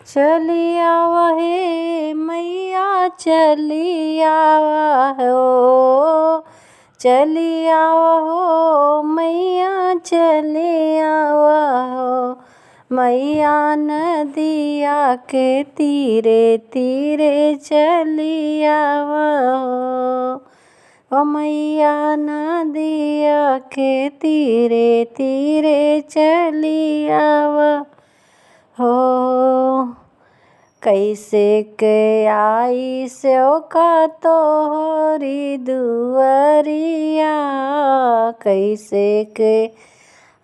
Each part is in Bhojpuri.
चलिया वहे मैया चलिया हो, चलिया हो मैया चलिया हो, मैया नदिया के तीरे तीरे चलिया हो, ओ मैया नदिया के तीरे तीरे चलिया हो। कैसे के आई स्यो का तोहरी दुअरिया, कैसे के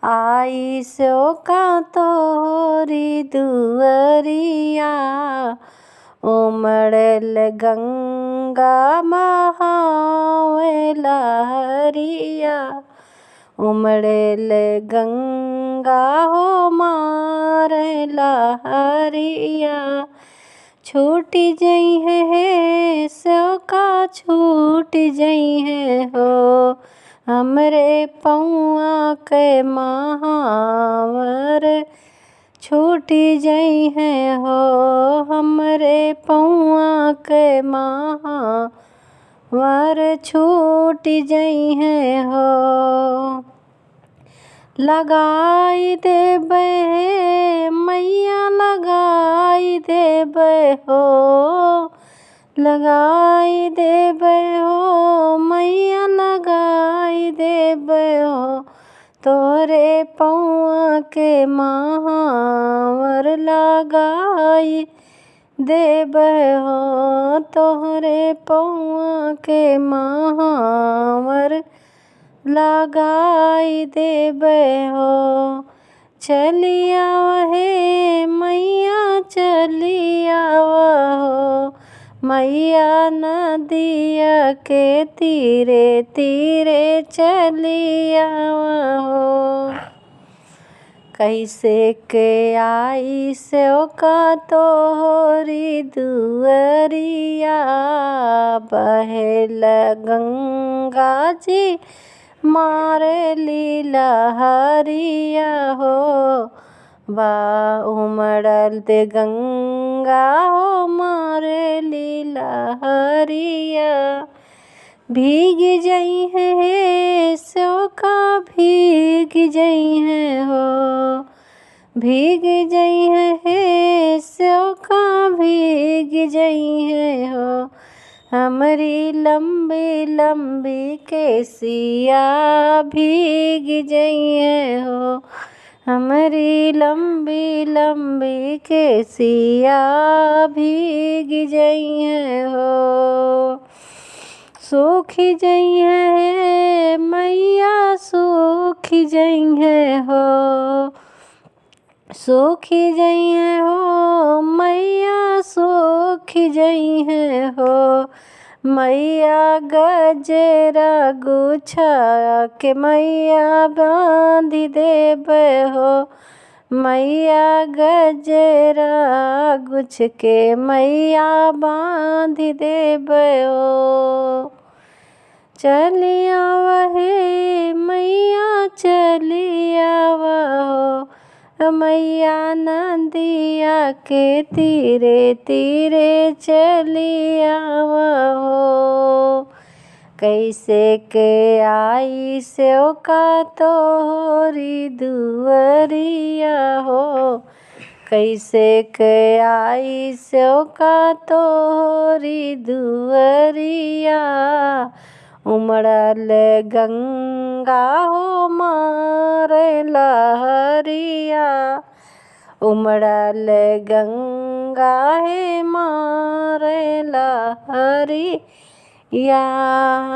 आई स्यो का तोहरी दुअरिया, उमड़ल गंगा बहावे लहरिया, उमड़ल गंगा हो मारे लहरिया, छूट जई है सो का छूट जई है हो, हमरे पौआ के महावर छूट जई है हो, हमरे पौआ के महावर छूट जई है हो। लगाई देबे मैया लगाई देबे हो, लगाई देबे हो मैया लगाई देबे हो, तोरे पौआ के महावर लगाई देबे हो, तोहरे पौआ के महावर लगाई देबे हो। चलिया वहे मैया चलिया हो, मैया नदिया के तीरे तीरे चलिया हो। कैसे के आई स्यो का तोहरी दुअरिया, बहेल गंगा जी मारे लहरिया हो, बा उमड़ल दे गंगा हो मारे लहरिया, भीग जई है सो का भीग जई है हो, भीग जई है सो का भीग जई है हो, हमरी लंबी लंबी केसिया भीग जई है हो, हमरी लंबी लंबी केसिया भीग जई है हो। सूख जई है मैया सूख जई है हो, सूख जई है हो मैया सूख जई है हो, मैया गजरा गुछा के मैया बांध देबे हो, मैया गजरा गुछ के मैया बांध देबे हो। चलिया वहे मैया चलिया हो, मैया नदिया के तीरे तीरे चलिया हो। कैसे के आई स्यो का तोहरी दुअरिया हो, कैसे के आई स्यो का तोहरी दुअरिया, उमड़ल गंगा हो मारे लहरिया, उमड़ल गंगा है मारे लहरिया,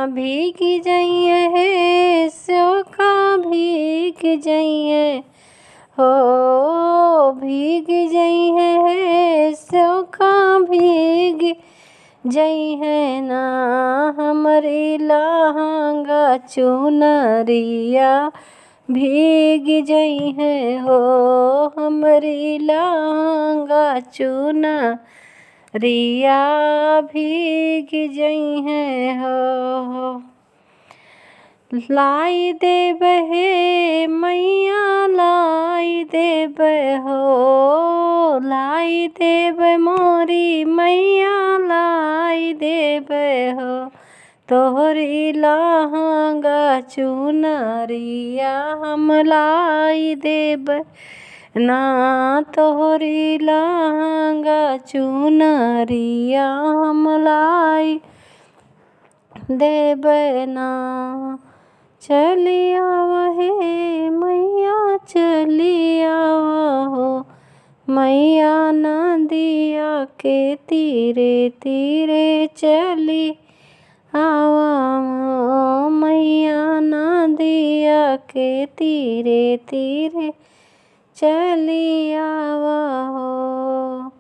भीग जई है सो का भीग जई है हो, भीग जई है सो का भीग जई है ना, हमरी लहंगा चुनरिया भीग जई है हो, हमरी लहंगा चुनरिया भीग जई है हो। लाई देब हे मैया लाई देब हो, लाई देब मोरी मैया लाई देब हो। तोहरी लहंगा चुनरिया हम लाई देब ना, तोहरी लहंगा चुनरिया हम लाई देब ना। चली आव हे मैया चली आव हो, मैया नदिया के तीरे तीरे चली आवा हो, मैया नदिया के तीरे तीरे चली आवा हो।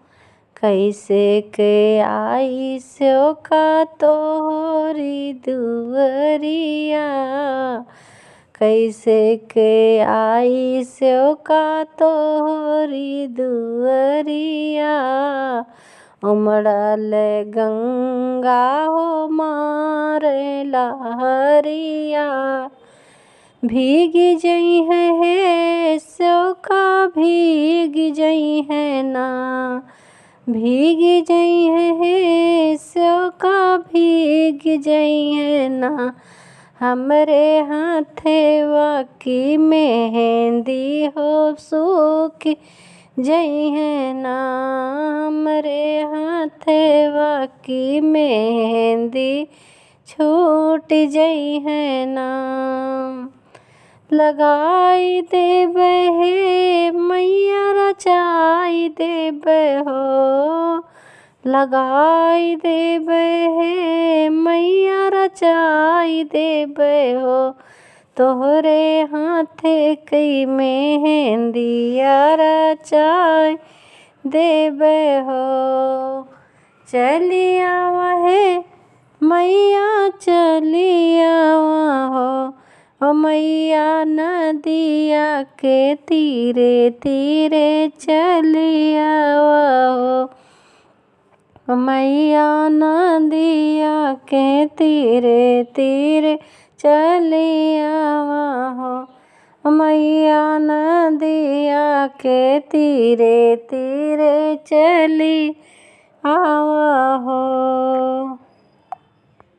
कैसे के आई सो का तोहरी दुअरिया, कैसे के आई सो का तोहरी दुअरिया। उमड़ल गंगा हो मारे लहरिया, भीग जई है सो का भीग जई है ना, भीग जई है सो का भीग जई है ना। हमरे हाथवा की मेहंदी हो सूख जई है ना, हमरे हाथवा की मेहंदी छूट जई है ना। लगाई देब हे मैया रचाई देब हो, लगाई देब हे मैया रचाई देब हो। तोहरे हाथे कई मेहंदिया रचाई देब हो। चली आवा हे मैया चली आवा हो, ओ मैया नदिया के तीरे तीरे चली आवा हो, मैया नदिया के तीरे तीरे चली आवा हो, मैया नदिया के तीरे तीरे चली आवा हो।